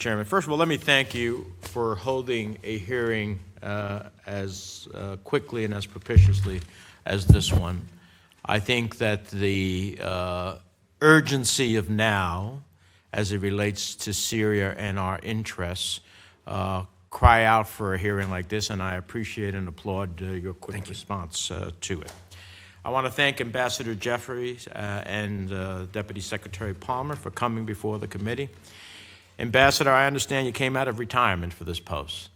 Chairman. First of all, let me thank you for holding a hearing as quickly and as propitiously as this one. I think that the urgency of now, as it relates to Syria and our interests, cry out for a hearing like this, and I appreciate and applaud your quick response to it. I want to thank Ambassador Jeffries and Deputy Secretary Palmer for coming before the committee. Ambassador, I understand you came out of retirement for this post,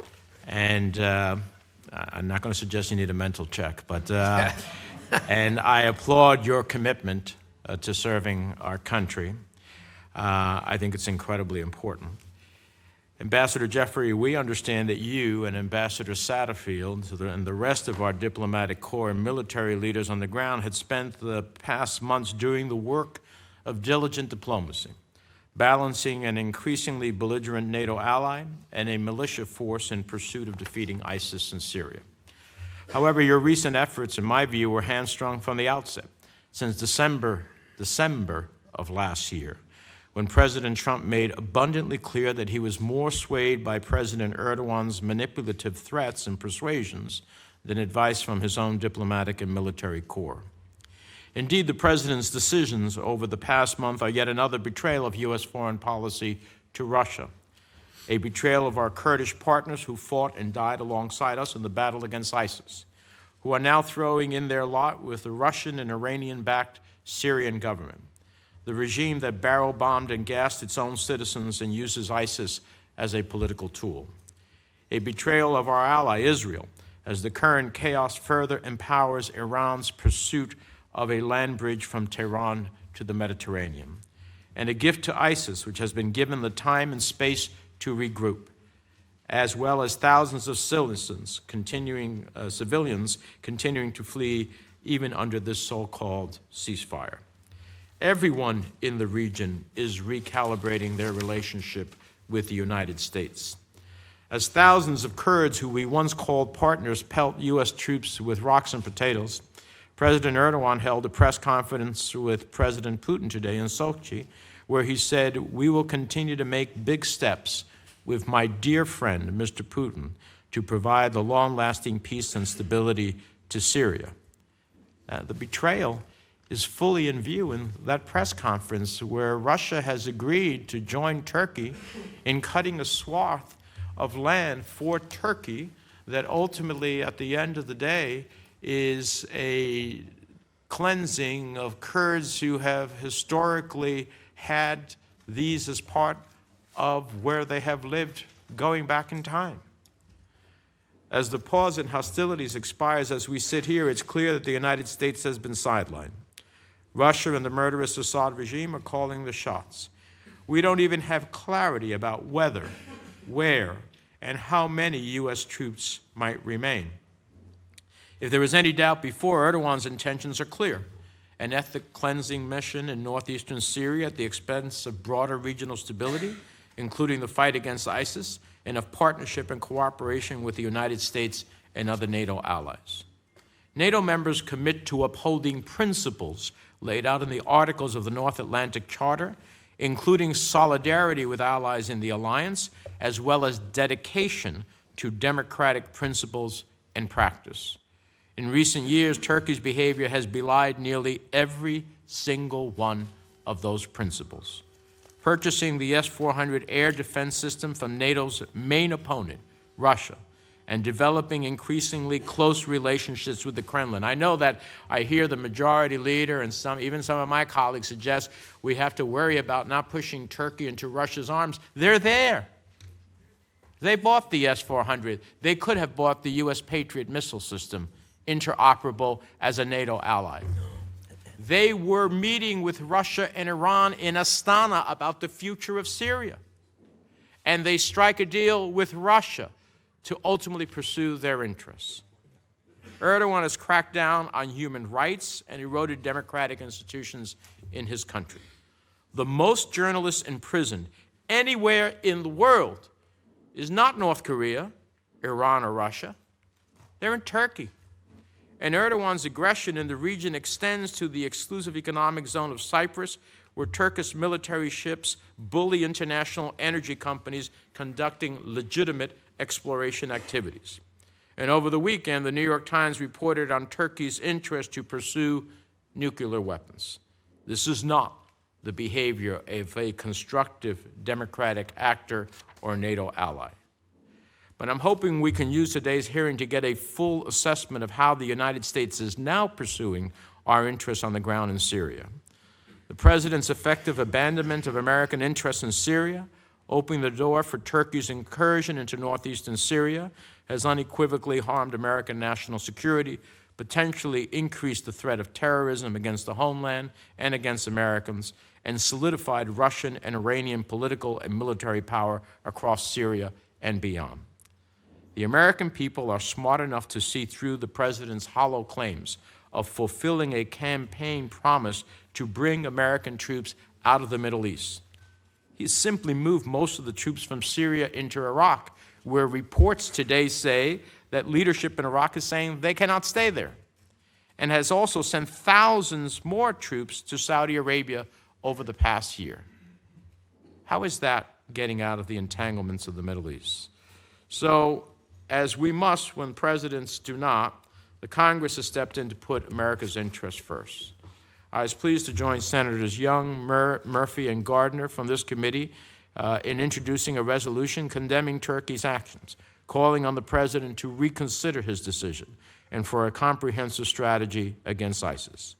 and I'm not going to suggest you need a mental check, but and I applaud your commitment to serving our country. I think it's incredibly important. Ambassador Jeffrey, we understand that you and Ambassador Satterfield and the rest of our diplomatic corps and military leaders on the ground had spent the past months doing the work of diligent diplomacy, balancing an increasingly belligerent NATO ally and a militia force in pursuit of defeating ISIS in Syria. However, your recent efforts, in my view, were hamstrung from the outset, since December of last year, when President Trump made abundantly clear that he was more swayed by President Erdogan's manipulative threats and persuasions than advice from his own diplomatic and military corps. Indeed, the President's decisions over the past month are yet another betrayal of U.S. foreign policy to Russia, a betrayal of our Kurdish partners who fought and died alongside us in the battle against ISIS, who are now throwing in their lot with the Russian and Iranian-backed Syrian government, the regime that barrel-bombed and gassed its own citizens and uses ISIS as a political tool. A betrayal of our ally, Israel, as the current chaos further empowers Iran's pursuit of a land bridge from Tehran to the Mediterranean. And a gift to ISIS, which has been given the time and space to regroup, as well as thousands of civilians continuing to flee even under this so-called ceasefire. Everyone in the region is recalibrating their relationship with the United States. As thousands of Kurds who we once called partners pelt U.S. troops with rocks and potatoes, President Erdogan held a press conference with President Putin today in Sochi, where he said, "We will continue to make big steps with my dear friend, Mr. Putin, to provide the long-lasting peace and stability to Syria." The betrayal is fully in view in that press conference where Russia has agreed to join Turkey in cutting a swath of land for Turkey that ultimately, at the end of the day, is a cleansing of Kurds who have historically had these as part of where they have lived going back in time. As the pause in hostilities expires as we sit here, it's clear that the United States has been sidelined. Russia and the murderous Assad regime are calling the shots. We don't even have clarity about whether, where, and how many U.S. troops might remain. If there is any doubt before, Erdogan's intentions are clear: an ethnic cleansing mission in northeastern Syria at the expense of broader regional stability, including the fight against ISIS, and of partnership and cooperation with the United States and other NATO allies. NATO members commit to upholding principles laid out in the Articles of the North Atlantic Charter, including solidarity with allies in the alliance, as well as dedication to democratic principles and practice. In recent years, Turkey's behavior has belied nearly every single one of those principles. Purchasing the S-400 air defense system from NATO's main opponent, Russia, and developing increasingly close relationships with the Kremlin. I know that I hear the majority leader and even some of my colleagues suggest we have to worry about not pushing Turkey into Russia's arms. They're there. They bought the S-400. They could have bought the U.S. Patriot missile system, interoperable as a NATO ally. They were meeting with Russia and Iran in Astana about the future of Syria. And they strike a deal with Russia to ultimately pursue their interests. Erdogan has cracked down on human rights and eroded democratic institutions in his country. The most journalists imprisoned anywhere in the world is not North Korea, Iran, or Russia. They're in Turkey. And Erdogan's aggression in the region extends to the exclusive economic zone of Cyprus, where Turkish military ships bully international energy companies conducting legitimate exploration activities. And over the weekend, the New York Times reported on Turkey's interest to pursue nuclear weapons. This is not the behavior of a constructive democratic actor or NATO ally. But I'm hoping we can use today's hearing to get a full assessment of how the United States is now pursuing our interests on the ground in Syria. The President's effective abandonment of American interests in Syria, opening the door for Turkey's incursion into northeastern Syria, has unequivocally harmed American national security, potentially increased the threat of terrorism against the homeland and against Americans, and solidified Russian and Iranian political and military power across Syria and beyond. The American people are smart enough to see through the President's hollow claims of fulfilling a campaign promise to bring American troops out of the Middle East. He simply moved most of the troops from Syria into Iraq, where reports today say that leadership in Iraq is saying they cannot stay there, and has also sent thousands more troops to Saudi Arabia over the past year. How is that getting out of the entanglements of the Middle East? So, as we must when presidents do not, the Congress has stepped in to put America's interests first. I was pleased to join Senators Young, Murphy, and Gardner from this committee in introducing a resolution condemning Turkey's actions, calling on the President to reconsider his decision and for a comprehensive strategy against ISIS.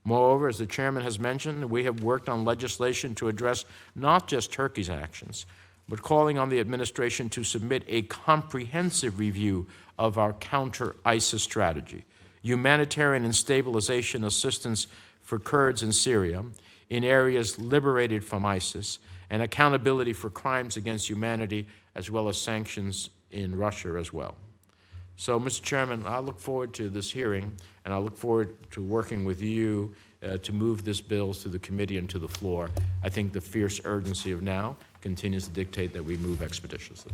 Moreover, as the Chairman has mentioned, we have worked on legislation to address not just Turkey's actions, but calling on the administration to submit a comprehensive review of our counter-ISIS strategy, humanitarian and stabilization assistance for Kurds in Syria, in areas liberated from ISIS, and accountability for crimes against humanity, as well as sanctions in Russia as well. So, Mr. Chairman, I look forward to this hearing, and I look forward to working with you to move this bill to the committee and to the floor. I think the fierce urgency of now continues to dictate that we move expeditiously.